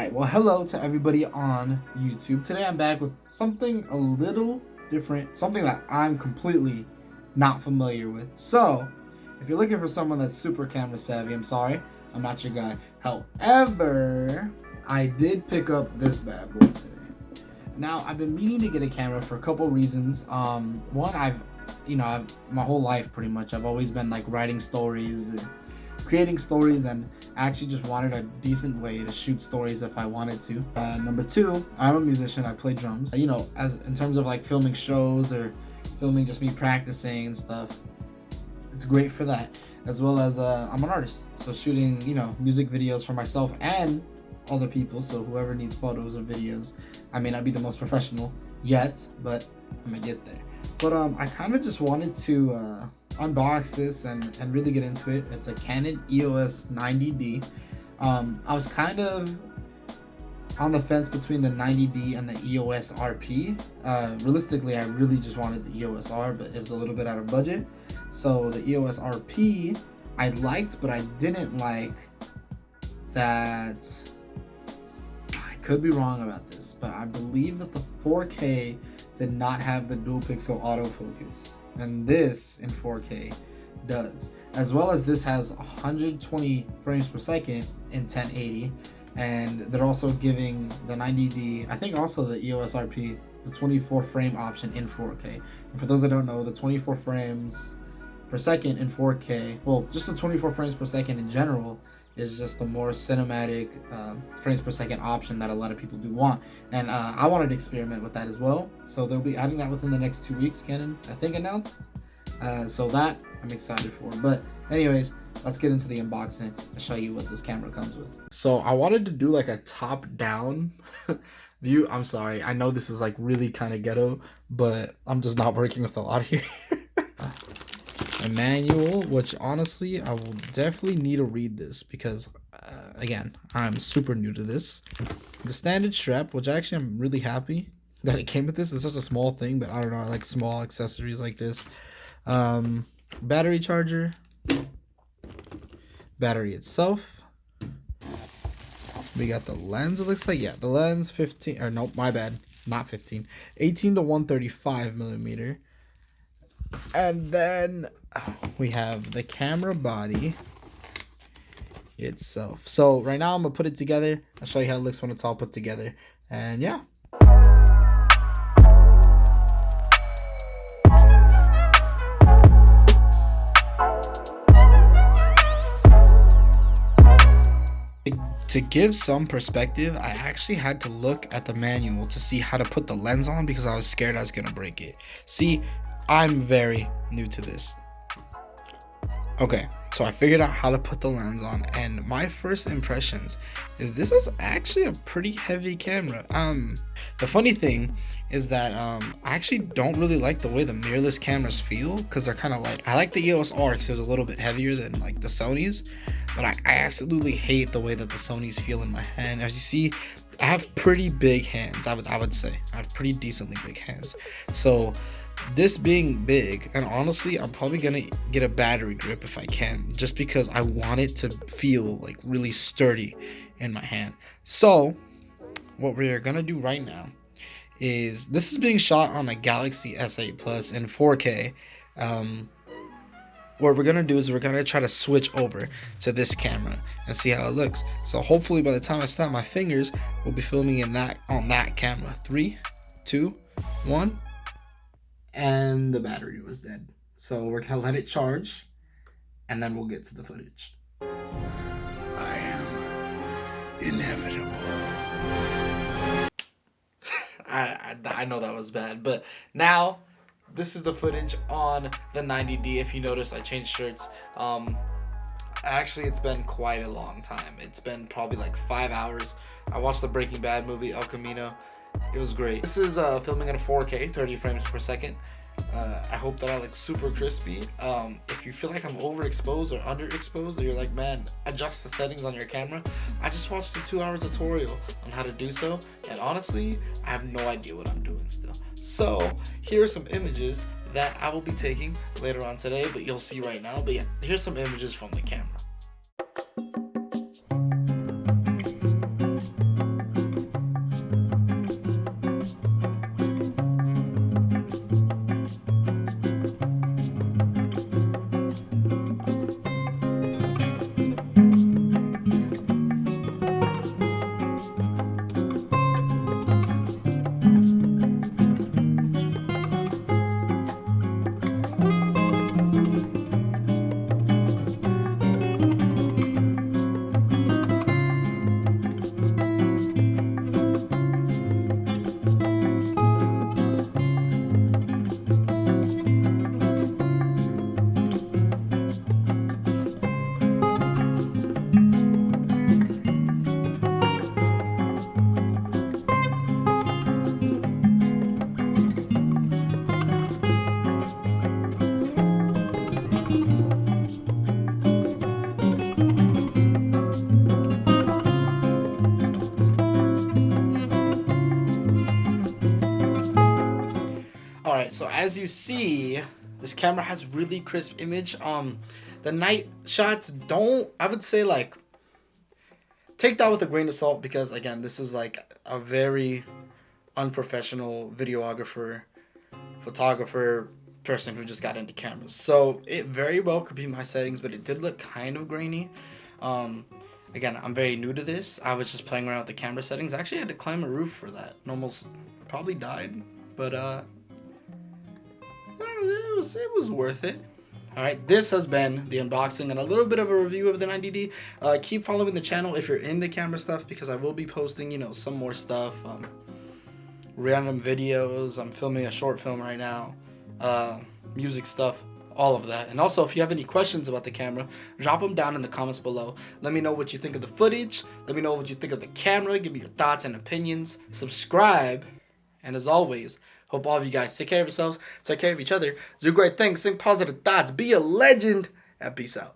Alright, well, hello to everybody on YouTube. Today I'm back with something a little different, something that I'm completely not familiar with. So, if you're looking for someone that's super camera savvy, I'm sorry, I'm not your guy. However, I did pick up this bad boy today. Now, I've been meaning to get a camera for a couple reasons. One, I've my whole life pretty much, I've always been like writing stories, creating stories, and I actually just wanted a decent way to shoot stories if I wanted to. Number two, I'm a musician. I play drums. As in terms of like filming shows or filming just me practicing and stuff, it's great for that. As well as I'm an artist, so shooting music videos for myself and other people. So whoever needs photos or videos, I may not be the most professional yet, but I'm gonna get there. But I kind of just wanted to unbox this and really get into it. It's a Canon EOS 90D. I was kind of on the fence between the 90D and the EOS RP. Realistically, I really just wanted the EOS R, but it was a little bit out of budget. So the EOS RP I liked, but I didn't like that. I could be wrong about this, but I believe that the 4K did not have the dual pixel autofocus, and this in 4K does. As well as this has 120 frames per second in 1080, and they're also giving the 90D, I think also the EOS RP, the 24 frame option in 4K. And for those that don't know, the 24 frames per second in 4K, well, just the 24 frames per second in general, is just the more cinematic frames per second option that a lot of people do want. And I wanted to experiment with that as well. So they'll be adding that within the next 2 weeks, Canon, I think, announced. So that I'm excited for. But anyways, let's get into the unboxing and show you what this camera comes with. So I wanted to do like a top down view. I'm sorry, I know this is like really kind of ghetto, but I'm just not working with a lot here. A manual, which honestly I will definitely need to read this because again, I'm super new to this. The standard strap, which actually I'm really happy that it came with this. It's such a small thing, but I don't know, I like small accessories like this. Battery charger, battery itself. We got the lens, it looks like. Yeah, the lens 15, or nope, my bad, not 15, 18 to 135 millimeter. And then we have the camera body itself. So right now I'm gonna put it together. I'll show you how it looks when it's all put together. And yeah. To give some perspective, I actually had to look at the manual to see how to put the lens on because I was scared I was gonna break it. See, I'm very new to this. Okay, so I figured out how to put the lens on, and my first impressions is this is actually a pretty heavy camera. The funny thing is that I actually don't really like the way the mirrorless cameras feel, because they're kind of like, I like the EOS R because it's a little bit heavier than like the Sony's, but I absolutely hate the way that the Sony's feel in my hand. As you see, I have pretty big hands. I would say I have pretty decently big hands. So this being big, and honestly I'm probably gonna get a battery grip if I can, just because I want it to feel like really sturdy in my hand. So what we're gonna do right now is, this is being shot on a Galaxy S8 Plus in 4K. What we're gonna do is we're gonna try to switch over to this camera and see how it looks. So hopefully by the time I snap my fingers, we'll be filming in that on that camera. 3, 2, 1. And the battery was dead. So we're gonna let it charge and then we'll get to the footage. I am inevitable. I know that was bad, but now this is the footage on the 90D. If you notice, I changed shirts. Actually, it's been quite a long time. It's been probably like 5 hours. I watched the Breaking Bad movie, El Camino. It was great. This is filming at a 4K, 30 frames per second. I hope that I look super crispy. If you feel like I'm overexposed or underexposed, or you're like, man, adjust the settings on your camera, I just watched a 2-hour tutorial on how to do so, and honestly, I have no idea what I'm doing still. So here are some images that I will be taking later on today, but you'll see right now. But yeah, here's some images from the camera. so as you see, this camera has really crisp image. The night shots don't, I would say, like, take that with a grain of salt, because again, this is like a very unprofessional videographer, photographer, person who just got into cameras. So it very well could be my settings, but it did look kind of grainy. Again, I'm very new to this. I was just playing around with the camera settings. I actually had to climb a roof for that and almost probably died, but it was worth it. Alright, this has been the unboxing and a little bit of a review of the 90D. Keep following the channel if you're into camera stuff, because I will be posting, you know, some more stuff, random videos. I'm filming a short film right now, music stuff, all of that. And also, if you have any questions about the camera, drop them down in the comments below. Let me know what you think of the footage. Let me know what you think of the camera. Give me your thoughts and opinions. Subscribe. And as always, hope all of you guys take care of yourselves, take care of each other, do great things, think positive thoughts, be a legend, and peace out.